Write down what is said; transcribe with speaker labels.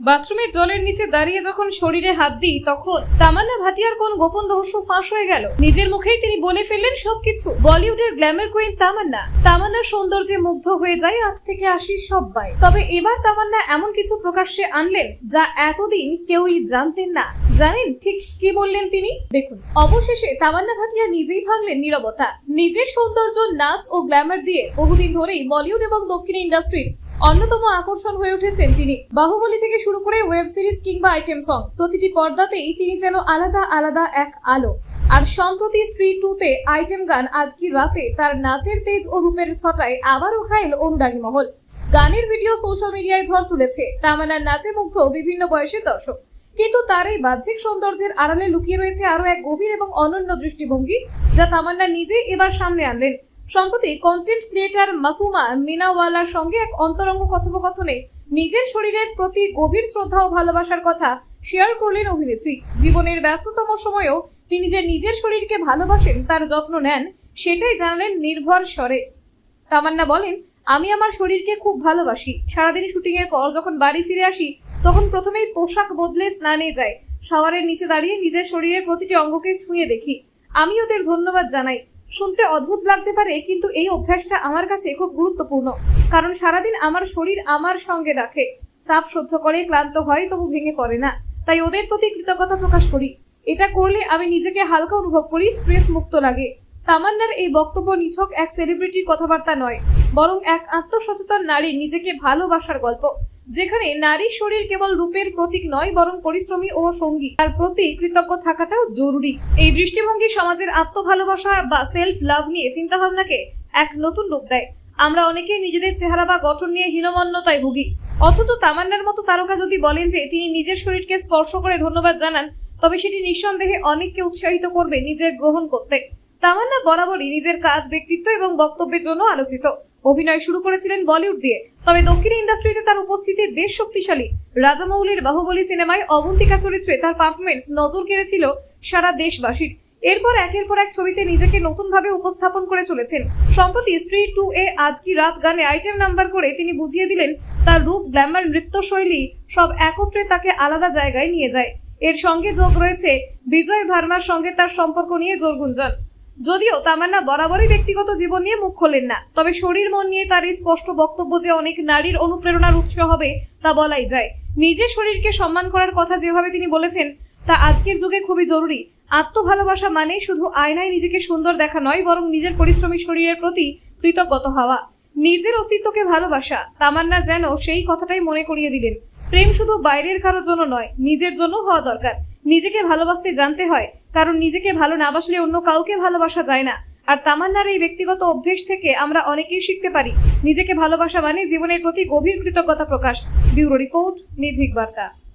Speaker 1: বাথরুমে জলের নিচে দাঁড়িয়ে যখন শরীরে হাত দিই তখন তামান্না ভাটিয়ার কোন গোপন রহস্য ফাঁস হয়ে গেল। নিজের মুখেই তিনি বলে ফেললেন সবকিছু। বলিউডের গ্ল্যামার কুইন তামান্নার সৌন্দর্যে মুগ্ধ হয়ে যায় 8 থেকে 80 সবাই। তবে এবার তামান্না এমন কিছু প্রকাশ্যে আনলেন যা এতদিন কেউই জানতেন না। জানেন ঠিক কি বললেন তিনি? দেখুন। অবশেষে তামান্না ভাটিয়া নিজেই ভাঙলেন নীরবতা। নিজের সৌন্দর্য, নাচ ও গ্ল্যামার দিয়ে বহুদিন ধরেই বলিউড এবং দক্ষিণ ইন্ডাস্ট্রির অন্যতম আকর্ষণ হয়ে উঠেছেন তিনি। বাহুবলী থেকে শুরু করে ওয়েব সিরিজ কিংবা আইটেম সং, প্রতিটি পর্দাতেই তিনি যেন আলাদা আলাদা এক আলো। আর সম্প্রতি স্ত্রী 2-তে আইটেম গান আজকি রাতে তার নাচের তেজ ও রূপের ছটায় আবারও ঘায়েল অনুরাগী মহল। গানের ভিডিও সোশ্যাল মিডিয়ায় ঝড় তুলেছে। তামান্নার নাচে মুগ্ধ বিভিন্ন বয়সের দর্শক। কিন্তু তার এই বাহ্যিক সৌন্দর্যের আড়ালে লুকিয়ে রয়েছে আরো এক গভীর এবং অনন্য দৃষ্টিভঙ্গি, যা তামান্না নিজে এবার সামনে আনলেন। সম্প্রতি কন্টেন্ট ক্রিয়েটর মাসুমা মিনাওয়ালার সঙ্গে এক অন্তরঙ্গ কথোপকথনে নিজের শরীরের প্রতি গভীর শ্রদ্ধা ও ভালোবাসার কথা শেয়ার করলেন অভিনেত্রী। জীবনের ব্যস্ততম সময়েও তিনি যে নিজের শরীরকে ভালোবাসেন, তার যত্ন নেন, সেটাই জানালেন নির্ভর স্বরে। তামান্না বলেন, আমি আমার শরীরকে খুব ভালোবাসি। সারাদিন শুটিং এর পর যখন বাড়ি ফিরে আসি তখন প্রথমেই পোশাক বদলে স্নানে যাই। শাওয়ারের নিচে দাঁড়িয়ে নিজের শরীরের প্রতিটি অঙ্গকে ছুঁয়ে দেখি। আমি ওদের ধন্যবাদ জানাই। শুনতে অদ্ভুত লাগতে পারে, কিন্তু এই অভ্যাসটা আমার কাছে খুব গুরুত্বপূর্ণ। কারণ সারাদিন আমার শরীর আমার সঙ্গে রাখে। চাপ সহ্য করে, ক্লান্ত হয়, তবু ভেঙে পড়ে না। তাই ওদের প্রতি কৃতজ্ঞতা প্রকাশ করি। এটা করলে আমি নিজেকে হালকা অনুভব করি, স্ট্রেস মুক্ত লাগে। তামান্নার এই বক্তব্য নিছক এক সেলিব্রিটির কথাবার্তা নয়, বরং এক আত্মসচেতন নারীর নিজেকে ভালোবাসার গল্প, যেখানে নারীর শরীর কেবল রূপের প্রতীক নয়, বরং পরিশ্রমী ও সঙ্গী। তার প্রতি কৃতজ্ঞ থাকাটাও জরুরি। এই দৃষ্টিভঙ্গি সমাজের আত্মভালোবাসা বা সেলফ লাভ নিয়ে চিন্তাভাবনাকে এক নতুন রূপ দেয়। আমরা অনেকেই নিজেদের চেহারা বা গঠন নিয়ে হীনমন্যতায় ভুগি, অথচ তামান্নার মতো তারকা যদি বলেন যে তিনি নিজের শরীরকে স্পর্শ করে ধন্যবাদ জানান, তবে সেটি নিঃসন্দেহে অনেককে উৎসাহিত করবে নিজের গ্রহণ করতে। তামান্না বরাবরই নিজের কাজ, ব্যক্তিত্ব এবং বক্তব্যের জন্য আলোচিত। অভিনয় শুরু করেছিলেন বলিউড দিয়ে, তবে দক্ষিণ ইন্ডাস্ট্রিতে তার উপস্থিতি বেশ শক্তিশালী। রাজামৌলির বাহুবলী সিনেমায় অবন্তিকা চরিত্রে তার পারফরমেন্স নজর কেড়েছিল সারা দেশবাসীর। এরপর একের পর এক ছবিতে নিজেকে নতুনভাবে উপস্থাপন করে চলেছেন। সম্প্রতি স্ত্রী 2-এ আজকি রাত গানে আইটেম নাম্বার করে তিনি বুঝিয়ে দিলেন তার রূপ, গ্ল্যামার, নৃত্যশৈলী সব একত্রে তাকে আলাদা জায়গায় নিয়ে যায়। এর সঙ্গে যোগ রয়েছে বিজয় ভার্মার সঙ্গে তার সম্পর্ক নিয়ে জোর গুঞ্জন। যদিও তামান্না বরাবরই ব্যক্তিগত জীবন নিয়ে মুখ খোলেন না, তবে শরীর মন নিয়ে তার এই স্পষ্ট বক্তব্য যে অনেক নারীর অনুপ্রেরণার উৎস হবে তা বলাই যায়। নিজের শরীরকে সম্মান করার কথা যেভাবে তিনি বলেছেন, তা আজকের যুগে খুবই জরুরি। আত্মভালোবাসা মানে শুধু আয়নায় নিজেকে সুন্দর দেখা নয়, বরং নিজের পরিশ্রমী শরীরের প্রতি কৃতজ্ঞ হওয়া, নিজের অস্তিত্বকে ভালোবাসা। তামান্না যেন সেই কথাটাই মনে করিয়ে দিলেন। প্রেম শুধু বাইরের কারোর জন্য নয়, নিজের জন্য হওয়া দরকার। নিজেকে ভালোবাসতে জানতে হয়, কারণ নিজেকে ভালো না বাসলে অন্য কাউকে ভালোবাসা যায় না। আর তামান্নার এই ব্যক্তিগত অভ্যেস থেকে আমরা অনেকেই শিখতে পারি। নিজেকে ভালোবাসা মানে জীবনের প্রতি গভীর কৃতজ্ঞতা প্রকাশ। ব্যুরো রিপোর্ট, নির্ভীক বার্তা।